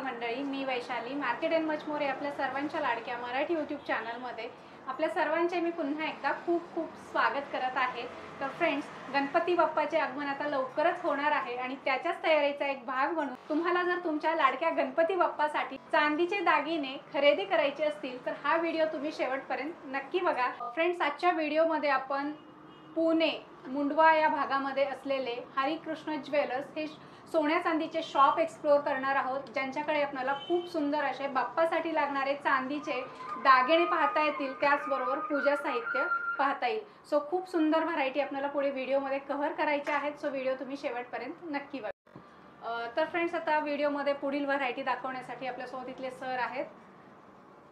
मंडळी, मी Vaishali market and much more आपल्या सर्वांच्या लाडक्या मराठी यूट्यूब चॅनलमध्ये आपल्या सर्वांचे मी पुन्हा एकदा खूप खूप स्वागत करत आहे। तर फ्रेंड्स, गणपती बाप्पाचे आगमन आता लवकरच होणार आहे आणि त्याच्याच तयारीचा एक भाग म्हणून तुम्हाला जर तुमच्या लाडक्या गणपती बाप्पासाठी चांदीचे दागिने खरेदी करायचे असतील तर हा व्हिडिओ तुम्ही शेवटपर्यंत नक्की बघा। फ्रेंड्स, आजच्या व्हिडिओमध्ये आपण पुणे मुंडवा या भागामध्ये असलेले हरिकृष्ण ज्वेलर्स हे सोन्या चांदीचे शॉप एक्सप्लोर करणार आहोत, ज्यांच्याकडे आपल्याला खूप सुंदर असे बाप्पासाठी लागणारे चांदीचे दागिने पाहता येतील, त्याचबरोबर पूजा साहित्य पाहता येईल। सो खूप सुंदर व्हरायटी आपल्याला पुढे व्हिडिओमध्ये कव्हर करायचे आहेत। सो व्हिडिओ तुम्ही शेवटपर्यंत नक्की बघा। तर फ्रेंड्स, आता व्हिडिओमध्ये पुढील व्हरायटी दाखवण्यासाठी आपल्यासोबत इथले सर आहेत।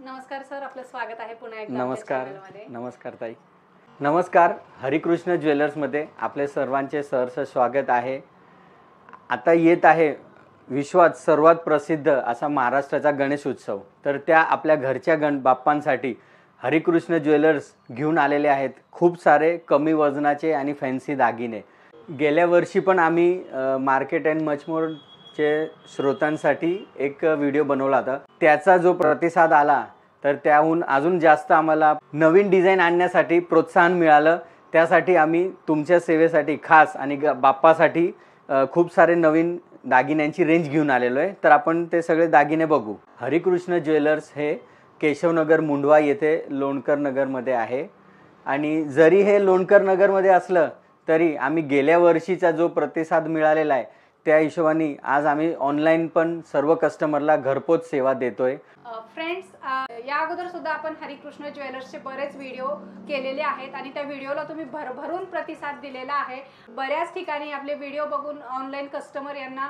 नमस्कार सर, आपलं स्वागत आहे पुन्हा एकदा आपल्या चॅनलमध्ये। नमस्कार ताई। नमस्कार, हरिकृष्ण ज्वेलर्समध्ये आपले सर्वांचे सहर्ष स्वागत आहे। आता येत आहे विश्वात सर्वात प्रसिद्ध असा महाराष्ट्राचा गणेश उत्सव, तर त्या आपल्या घरच्या बाप्पांसाठी हरिकृष्ण ज्वेलर्स घेऊन आलेले आहेत खूप सारे कमी वजनाचे आणि फॅन्सी दागिने। गेल्या वर्षी पण आम्ही मार्केट अँड मचमोरचे श्रोतांसाठी एक व्हिडिओ बनवला होता, त्याचा जो प्रतिसाद आला तर त्याहून अजून जास्त आम्हाला नवीन डिझाईन आणण्यासाठी प्रोत्साहन मिळालं। त्यासाठी आम्ही तुमच्या सेवेसाठी खास आणि बाप्पासाठी खूप सारे नवीन दागिन्यांची रेंज घेऊन आलेलो आहे। तर आपण ते सगळे दागिने बघू। हरिकृष्ण ज्वेलर्स हे केशवनगर मुंडवा येथे लोणकर नगरमध्ये आहे आणि जरी हे लोणकर नगरमध्ये असलं तरी आम्ही गेल्या वर्षीचा जो प्रतिसाद मिळालेला आहे त्या हिशोबाने आज आम्ही ऑनलाईन पण सर्व कस्टमरला घरपोच सेवा देतोय। फ्रेंड्स, या अगोदर सुद्धा आपण हरिकृष्ण ज्वेलर्सचे बरेच व्हिडिओ केलेले आहेत आणि त्या व्हिडिओला तुम्ही भरभरून प्रतिसाद दिलेला आहे। बऱ्याच ठिकाणी आपले व्हिडिओ बघून ऑनलाईन कस्टमर यांना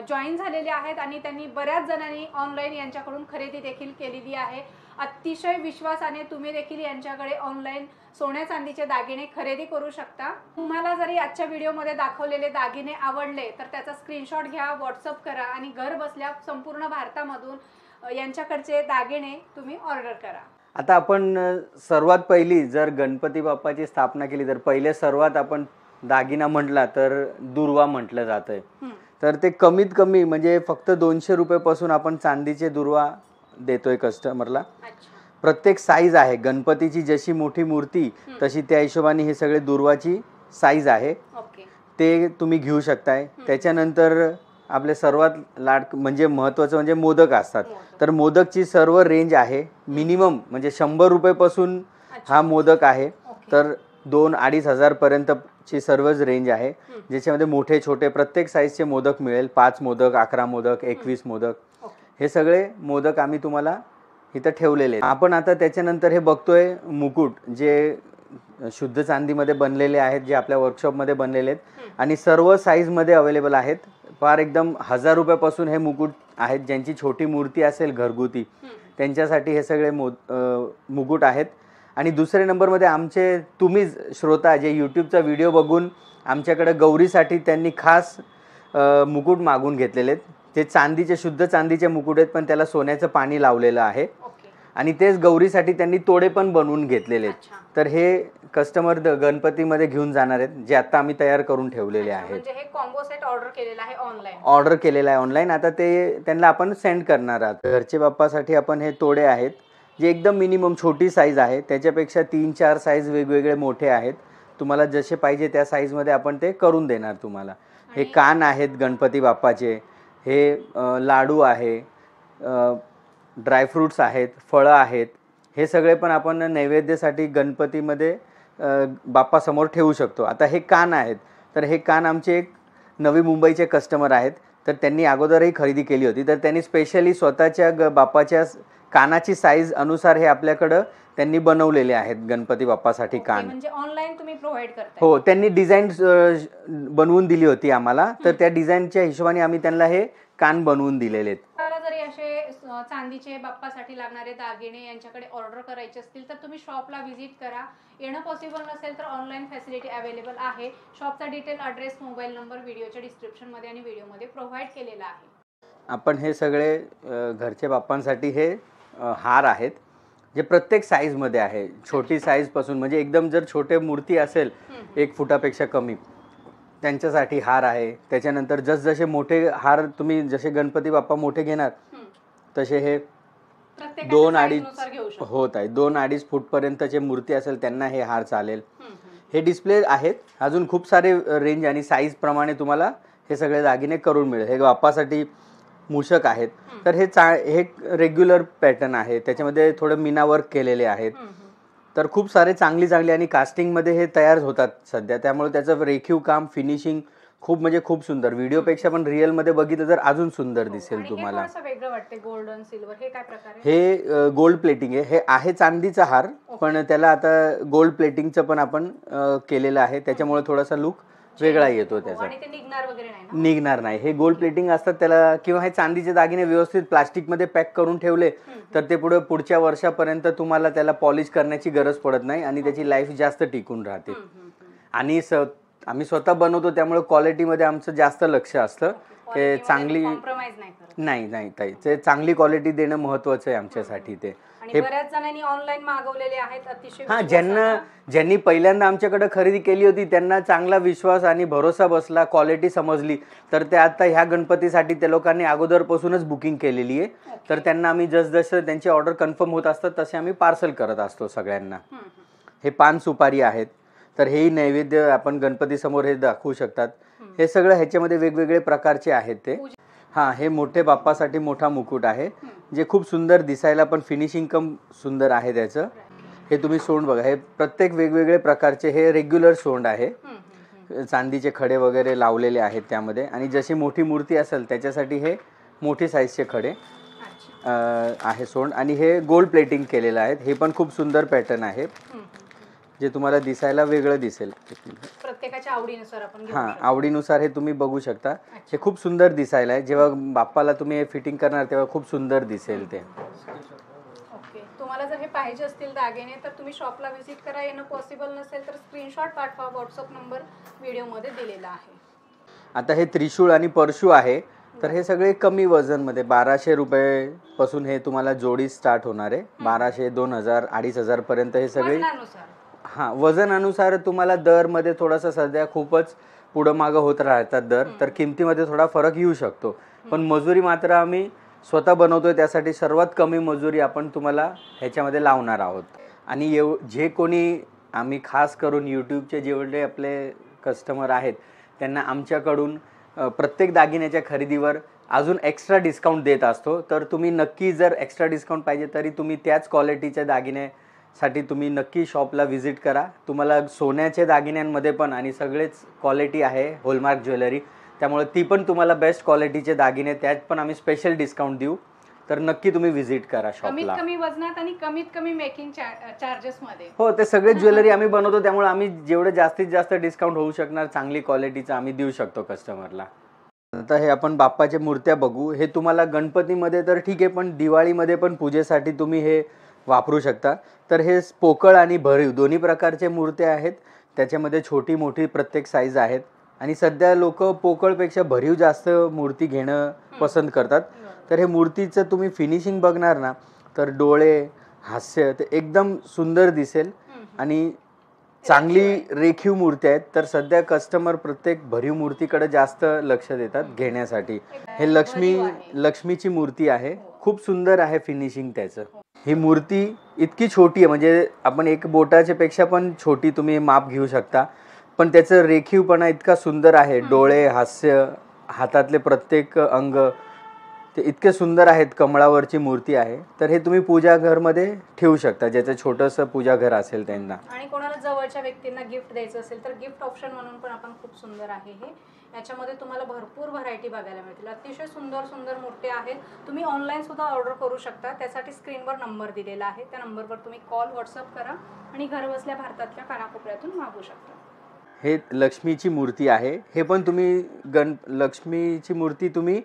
जॉईन झालेले आहेत आणि त्यांनी बऱ्याच जणांनी ऑनलाईन यांच्याकडून खरेदी देखील केलेली आहे। अतिशय विश्वासाने तुम्ही देखील यांच्याकडे ऑनलाईन सोन्या चांदीचे दागिने खरेदी करू शकता। तुम्हाला जरी आजच्या व्हिडिओमध्ये दाखवलेले दागिने आवडले तर त्याचा स्क्रीनशॉट घ्या, व्हॉट्सअप करा आणि घर बसल्या संपूर्ण भारतामधून यांच्याकडचे दागिने तुम्ही ऑर्डर करा। आता आपण सर्वात पहिली जर गणपती बाप्पाची स्थापना केली तर पहिले सर्वात आपण दागिना म्हटला तर दुर्वा म्हटलं जातंय। तर ते कमीत कमी म्हणजे फक्त 200 रुपयापासून आपण चांदीचे दुर्वा देतोय कस्टमरला। प्रत्येक साईज आहे, गणपतीची जशी मोठी मूर्ती तशी त्या हिशोबाने हे सगळे दुर्वाची साईज आहे, ते तुम्ही घेऊ शकताय। त्याच्यानंतर आपले सर्वात म्हणजे महत्त्वाचं म्हणजे मोदक असतात, तर मोदकची सर्व रेंज आहे। मिनिमम म्हणजे 100 रुपयापासून हा मोदक आहे, तर 2-2.5 हजार पर्यंतची सर्वच रेंज आहे, ज्याच्यामध्ये मोठे छोटे प्रत्येक साईजचे मोदक मिळेल। 5 मोदक, 11 मोदक, 21 मोदक, हे सगळे मोदक आम्ही तुम्हाला इथं ठेवलेले आहेत। आपण आता त्याच्यानंतर हे बघतोय मुकुट, जे शुद्ध चांदीमध्ये बनलेले आहेत, जे आपल्या वर्कशॉपमध्ये बनलेले आहेत आणि सर्व साईजमध्ये अवेलेबल आहेत। फार एकदम 1000 रुपयापासून हे मुकुट आहेत, ज्यांची छोटी मूर्ती असेल घरगुती त्यांच्यासाठी हे सगळे मुकुट आहेत। आणि दुसरे नंबरमध्ये आमचे तुम्ही श्रोता जे यूट्यूबचा व्हिडिओ बघून आमच्याकडे गौरीसाठी त्यांनी खास मुकुट मागून घेतलेले आहेत। ते चांदीचे शुद्ध चांदीचे मुकुट आहेत, पण त्याला सोन्याचं पाणी लावलेलं आहे आणि तेच गौरीसाठी त्यांनी तोडे पण बनवून घेतलेले आहेत। तर हे कस्टमर गणपतीमध्ये घेऊन जाणार आहेत, जे आता आम्ही तयार करून ठेवलेले आहेत। म्हणजे हे कॉम्बो सेट ऑर्डर केलेला आहे ऑनलाईन आता ते त्यांना आपण सेंड करणार आहोत। घरच्या बाप्पासाठी आपण हे तोडे आहेत, जे एकदम मिनिमम छोटी साईज आहे, त्याच्यापेक्षा 3-4 साईज वेगवेगळे मोठे आहेत। तुम्हाला जसे पाहिजे त्या साईजमध्ये आपण ते करून देणार तुम्हाला। हे कान आहेत गणपती बाप्पाचे, हे लाडू आहे, ड्रायफ्रूट्स आहेत, फळं आहेत, हे सगळे पण आपण नैवेद्यासाठी गणपतीमध्ये बाप्पासमोर ठेवू शकतो। आता हे कान आहेत, तर हे कान आमचे एक नवी मुंबईचे कस्टमर आहेत, तर त्यांनी अगोदरही खरेदी केली होती, तर त्यांनी स्पेशली स्वतःच्या बाप्पाच्या कानाची साईज अनुसार हे आपल्याकडं त्यांनी बनवलेले आहेत गणपती बाप्पासाठी कान। म्हणजे ऑनलाईन तुम्ही प्रोव्हाइड करता? हो, त्यांनी डिझाईन बनवून दिली होती आम्हाला, तर त्या डिझाईनच्या हिशोबाने आम्ही त्यांना हे कान बनवून दिलेले आहेत। जरी असे चांदीचे बाप्पासाठी लागणारे दागिने यांच्याकडे ऑर्डर करायचे असतील तर तुम्ही शॉपला व्हिजिट करा। येणं पॉसिबल नसेल तर ऑनलाईन फॅसिलिटी अवेलेबल आहे। शॉपचा डिटेल, ॲड्रेस, मोबाईल नंबर व्हिडिओच्या डिस्क्रिप्शनमध्ये आणि व्हिडिओमध्ये प्रोव्हाइड केलेला आहे। आपण हे सगळे घरच्या बाप्पांसाठी हे हार आहेत, जे प्रत्येक साईजमध्ये आहे। छोटी साईजपासून म्हणजे एकदम जर छोटे मूर्ती असेल 1 फुटापेक्षा कमी, त्यांच्यासाठी हार आहे। त्याच्यानंतर जसजसे मोठे हार तुम्ही जसे गणपती बाप्पा मोठे घेणार तसे हे प्रत्येकाच्या 2-2.5 size नुसार घेऊ शकतो. होत आहे. 2-2.5 फूटपर्यंतचे मूर्ती असेल त्यांना हे हार चालेल. हम्म. हे डिस्प्ले आहेत. अजून खूप सारे रेंज आणि साईज प्रमाणे तुम्हाला हे सगळे दागिने करून मिळेल. हे बाप्पासाठी मूषक आहेत. तर हे रेग्युलर पॅटर्न आहे. त्याच्यामध्ये थोडं मीना वर्क केलेले आहेत. तर खूप सारे चांगली आणि कास्टिंगमध्ये हे तयार होतात सध्या. त्यामुळे त्याचं रेखीव काम, फिनिशिंग खूप म्हणजे खूप सुंदर. व्हिडिओपेक्षा पण रिअलमध्ये बघितलं तर अजून सुंदर दिसेल तुम्हाला. थोडंसं वेगळं वाटते. गोल्डन सिल्वर हे काय प्रकार आहे? हे गोल्ड प्लेटिंग आहे. हे आहे चांदीचा हार, पण त्याला आता गोल्ड प्लेटिंगचं पण आपण केलेलं आहे. त्याच्यामुळे थोडासा लुक वेगळा येतो त्याचा. आणि ते निघणार वगैरे नाही ना? निघणार नाही. हे गोल्ड प्लेटिंग असतात त्याला, किंवा हे चांदीचे दागिने व्यवस्थित प्लास्टिकमध्ये पॅक करून ठेवले तर ते पुढच्या वर्षापर्यंत तुम्हाला त्याला पॉलिश करण्याची गरज पडत नाही आणि त्याची लाईफ जास्त टिकून राहते. आणि आम्ही स्वतः बनवतो त्यामुळे क्वालिटीमध्ये आमचं जास्त लक्ष असतं. ते चांगली नाही ताई, ते चांगली क्वालिटी देणं महत्वाचं आहे आमच्यासाठी. ते आणि बऱ्याच जणांनी ऑनलाईन मागवलेले आहेत अतिशय. ज्यांनी पहिल्यांदा आमच्याकडे खरेदी केली होती त्यांना चांगला विश्वास आणि भरोसा बसला, क्वालिटी समजली, तर ते आता ह्या गणपतीसाठी त्या लोकांनी अगोदरपासूनच बुकिंग केलेली आहे. तर त्यांना आम्ही जसं त्यांची ऑर्डर कन्फर्म होत असतात तसे आम्ही पार्सल करत असतो सगळ्यांना. हे पान सुपारी आहेत. तर हेही नैवेद्य आपण गणपती समोर हे दाखवू शकतात. हे सगळं ह्याच्यामध्ये वेगवेगळे प्रकारचे आहेत ते. हे मोठे बाप्पासाठी मोठा मुकुट आहे, जे खूप सुंदर दिसायला पण फिनिशिंग कम सुंदर आहे त्याचं. हे तुम्ही सोंड बघा. हे प्रत्येक वेगवेगळे प्रकारचे हे रेग्युलर सोंड आहे. चांदीचे खडे वगैरे लावलेले आहेत त्यामध्ये. आणि जशी मोठी मूर्ती असेल त्याच्यासाठी हे मोठी साईजचे खडे आहे सोंड. आणि हे गोल्ड प्लेटिंग केलेलं आहे. हे पण खूप सुंदर पॅटर्न आहे, जे तुम्हाला दिसायला वेगळं दिसेल. प्रत्येकाच्या आवडीनुसार आपण आवडीनुसार हे तुम्ही बघू शकता. हे खूप सुंदर दिसायला आहे. जेव्हा बाप्पाला तुम्ही हे फिटिंग करणार तेव्हा खूप सुंदर दिसेल ते. ओके. तुम्हाला जर हे पाहिजे असतील दागिने तर तुम्ही शॉपला व्हिजिट करा. येणं पॉसिबल नसेल तर स्क्रीनशॉट पाठवा. व्हॉट्सअप नंबर व्हिडिओमध्ये दिलेला आहे. आता हे त्रिशूळ आणि परशू आहे. तर हे सगळे कमी वजनमध्ये 1200 रुपये हे तुम्हाला जोडी स्टार्ट होणार आहे. 1200, 2000, 2500 पर्यंत हे सगळे वजनानुसार तुम्हाला दरमध्ये थोडासा सध्या खूपच पुढं मागं होत राहतात दर. तर किमतीमध्ये थोडा फरक येऊ शकतो. पण मजुरी मात्र आम्ही स्वतः बनवतोय, त्यासाठी सर्वात कमी मजुरी आपण तुम्हाला ह्याच्यामध्ये लावणार आहोत. आणि जे कोणी आम्ही खास करून यूट्यूबचे जेवढे आपले कस्टमर आहेत त्यांना आमच्याकडून प्रत्येक दागिन्याच्या खरेदीवर अजून एक्स्ट्रा डिस्काउंट देत असतो. तर तुम्ही नक्की जर एक्स्ट्रा डिस्काउंट पाहिजे तरी तुम्ही त्याच क्वालिटीच्या दागिन्यासाठी तुम्ही नक्की शॉपला व्हिजिट करा. तुम्हाला सोन्याच्या दागिन्यांमध्ये पण आणि सगळेच क्वालिटी आहे हॉलमार्क ज्वेलरी, त्यामुळे ती पण तुम्हाला बेस्ट क्वालिटीचे दागिने त्यात पण आम्ही स्पेशल डिस्काउंट देऊ. तर नक्की तुम्ही व्हिजिट करा शॉपला. कमी वजनात आणि कमीत कमी मेकिंग चार्जेस मध्ये. हो, ते सगळे ज्वेलरी आम्ही बनवतो त्यामुळे आम्ही जेवढे जास्तीत जास्त डिस्काउंट होऊ शकणार चांगली क्वालिटीचं आम्ही देऊ शकतो कस्टमरला. आता हे आपण बाप्पाच्या मूर्त्या बघू. हे तुम्हाला गणपतीमध्ये तर ठीक आहे, पण दिवाळीमध्ये पण पूजेसाठी तुम्ही हे वापरू शकता. तर हे पोकळ आणि भरीव दोन्ही प्रकारचे मूर्त्या आहेत. त्याच्यामध्ये छोटी मोठी प्रत्येक साईज आहेत. आणि सध्या लोक पोकळपेक्षा भरीव जास्त मूर्ती घेणं पसंत करतात. तर हे मूर्तीचं तुम्ही फिनिशिंग बघणार ना तर डोळे, हास्य ते एकदम सुंदर दिसेल आणि चांगली रेखीव मूर्ती आहेत. तर सध्या कस्टमर प्रत्येक भरीव मूर्तीकडे जास्त लक्ष देतात घेण्यासाठी. हे लक्ष्मीची मूर्ती आहे. खूप सुंदर आहे फिनिशिंग त्याचं. ही मूर्ती इतकी छोटी आहे म्हणजे आपण एक बोटाच्या पेक्षा पण छोटी तुम्ही माप घेऊ शकता, पण त्याचं रेखीवपणा इतका सुंदर आहे. डोळे, हास्य, हातातले प्रत्येक अंग ते इतके सुंदर आहेत. कमळावरची मूर्ती आहे. तर हे तुम्ही पूजा घरमध्ये ठेवू शकता, ज्याचं छोटंसं पूजा घर असेल त्यांना. आणि कोणाला जवळच्या व्यक्तींना गिफ्ट द्यायचं असेल तर गिफ्ट ऑप्शन म्हणून पण आपण खूप सुंदर आहे हे. याच्यामध्ये तुम्हाला भरपूर व्हरायटी बघायला मिळतील. अतिशय सुंदर सुंदर मूर्ती आहेत. तुम्ही ऑनलाईन सुद्धा ऑर्डर करू शकता. त्यासाठी स्क्रीनवर नंबर दिलेला आहे. त्या नंबरवर तुम्ही कॉल, व्हॉट्सअप करा आणि घर बसल्या भारतातल्या कानाकोपऱ्यातून मागवू शकता. हे लक्ष्मीची मूर्ती आहे. हे पण तुम्ही लक्ष्मीची मूर्ती तुम्ही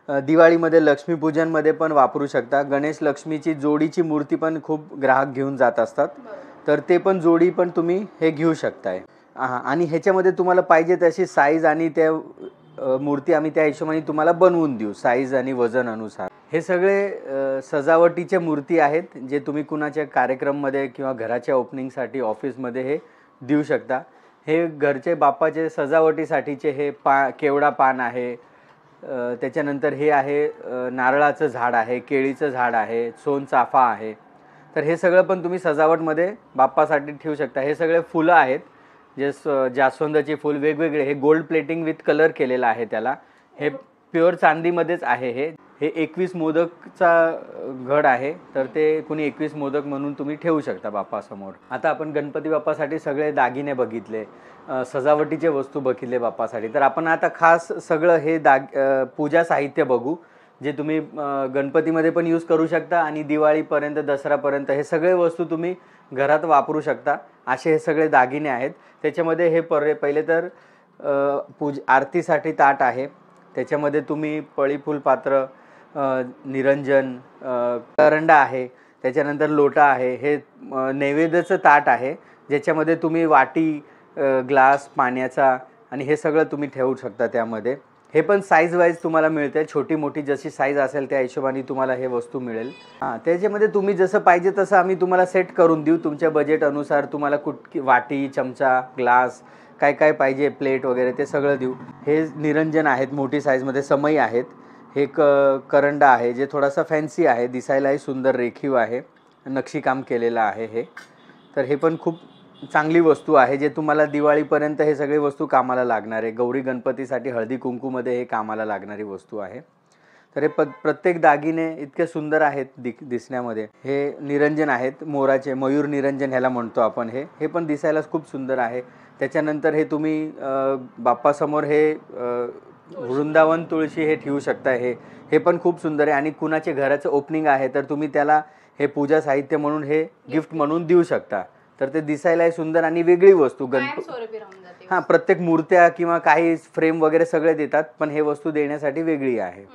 दिवाळीमध्ये लक्ष्मीपूजनमध्ये पण वापरू शकता. गणेश लक्ष्मीची जोडीची मूर्ती पण खूप ग्राहक घेऊन जात असतात. तर ते पण जोडी पण तुम्ही हे घेऊ शकताय. आणि ह्याच्यामध्ये तुम्हाला पाहिजे तशी साईज आणि त्या मूर्ती आम्ही त्या हिशोबाने तुम्हाला बनवून देऊ साईज आणि वजन अनुसार. हे सगळे सजावटीच्या मूर्ती आहेत जे तुम्ही कुणाच्या कार्यक्रममध्ये किंवा घराच्या ओपनिंगसाठी ऑफिसमध्ये हे देऊ शकता. हे घरचे बाप्पाचे सजावटीसाठीचे हे केवडा पान आहे. त्याच्यानंतर हे आहे नारळाचं झाड आहे, केळीचं झाड आहे, सोनचाफा आहे. तर हे सगळं पण तुम्ही सजावटमध्ये बाप्पासाठी ठेवू शकता. हे सगळे फुलं आहेत, जे जास्वंदाची फूल वेगवेगळे. हे गोल्ड प्लेटिंग विथ कलर केलेलं आहे त्याला. हे प्युअर चांदीमध्येच आहे. हे 21 मोदकचा घड आहे, तर ते कुणी 21 मोदक म्हणून तुम्ही ठेवू शकता बाप्पासमोर. आता आपण गणपती बाप्पासाठी सगळे दागिने बघितले, सजावटीचे वस्तू बघितले बाप्पासाठी. तर आपण आता खास सगळं हे पूजा साहित्य बघू, जे तुम्ही गणपतीमध्ये पण यूज करू शकता आणि दिवाळीपर्यंत, दसऱ्यापर्यंत हे सगळे वस्तू तुम्ही घरात वापरू शकता. असे हे सगळे दागिने आहेत. त्याच्यामध्ये हे पहिले तर आरतीसाठी ताट आहे. त्याच्यामध्ये तुम्ही पळी फुलपात्र, निरंजन, करंडा आहे. त्याच्यानंतर लोटा आहे. हे नैवेद्याचं ताट आहे, ज्याच्यामध्ये तुम्ही वाटी, ग्लास पाण्याचा आणि हे सगळं तुम्ही ठेवू शकता त्यामध्ये. हे पण साईज वाईज तुम्हाला मिळते. छोटी मोठी जशी साईज असेल त्या हिशोबाने तुम्हाला हे वस्तू मिळेल. त्याच्यामध्ये तुम्ही जसं पाहिजे तसं आम्ही तुम्हाला सेट करून देऊ. तुमच्या बजेट अनुसार तुम्हाला वाटी, चमचा, ग्लास, काय काय पाहिजे, प्लेट वगैरे ते सगळं देऊ. हे निरंजन आहेत मोठी साईजमध्ये, समई आहेत. हे करंडा आहे, जे थोडासा फॅन्सी आहे, दिसायलाही सुंदर रेखीव आहे, नक्षीकाम केलेलं आहे हे. तर हे पण खूप चांगली वस्तू आहे, जे तुम्हाला दिवाळीपर्यंत हे सगळे वस्तू कामाला लागणार आहे. गौरी गणपतीसाठी हळदी कुंकूमध्ये हे कामाला लागणारी वस्तू आहे. तर हे प्रत्येक दागिने इतके सुंदर आहेत दिसण्यामध्ये. हे निरंजन आहेत मोराचे, मयूर निरंजन ह्याला म्हणतो आपण. हे पण दिसायला खूप सुंदर आहे. त्याच्यानंतर हे तुम्ही बाप्पासमोर हे वृंदावन तुळशी हे ठेवू शकता. हे पण खूप सुंदर आहे. आणि कुणाचे घराचं ओपनिंग आहे तर तुम्ही त्याला हे पूजा साहित्य म्हणून हे गिफ्ट म्हणून देऊ शकता. तर ते दिसायलाही सुंदर आणि वेगळी वस्तू. प्रत्येक मूर्त्या किंवा काही फ्रेम वगैरे सगळे देतात, पण हे वस्तू देण्यासाठी वेगळी आहे.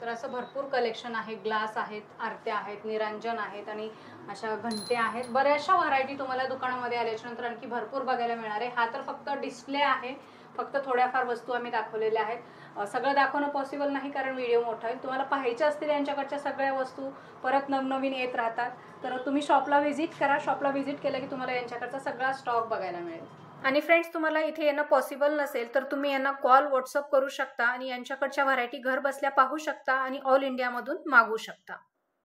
तर असं भरपूर कलेक्शन आहे. ग्लास आहेत, आरत्या आहेत, निरंजन आहेत आणि अशा घंटे आहेत. बऱ्याचशा व्हरायटी तुम्हाला दुकानामध्ये आल्याच्या नंतर आणखी भरपूर बघायला मिळणार आहे. हा तर फक्त डिस्प्ले आहे, फक्त थोड्याफार वस्तू आम्ही दाखवलेल्या आहेत. सगळं दाखवणं पॉसिबल नाही कारण व्हिडिओ मोठा आहे. तुम्हाला पाहायच्या असतील यांच्याकडच्या सगळ्या वस्तू, परत नवनवीन येत राहतात. तर तुम्ही शॉपला व्हिजिट करा. शॉपला व्हिजिट केलं की तुम्हाला यांच्याकडचा सगळा स्टॉक बघायला मिळेल. आणि फ्रेंड्स, तुम्हाला इथे येणं पॉसिबल नसेल तर तुम्ही यांना कॉल, व्हॉट्सअप करू शकता आणि यांच्याकडच्या व्हरायटी घर बसल्या पाहू शकता आणि ऑल इंडियामधून मागवू शकता.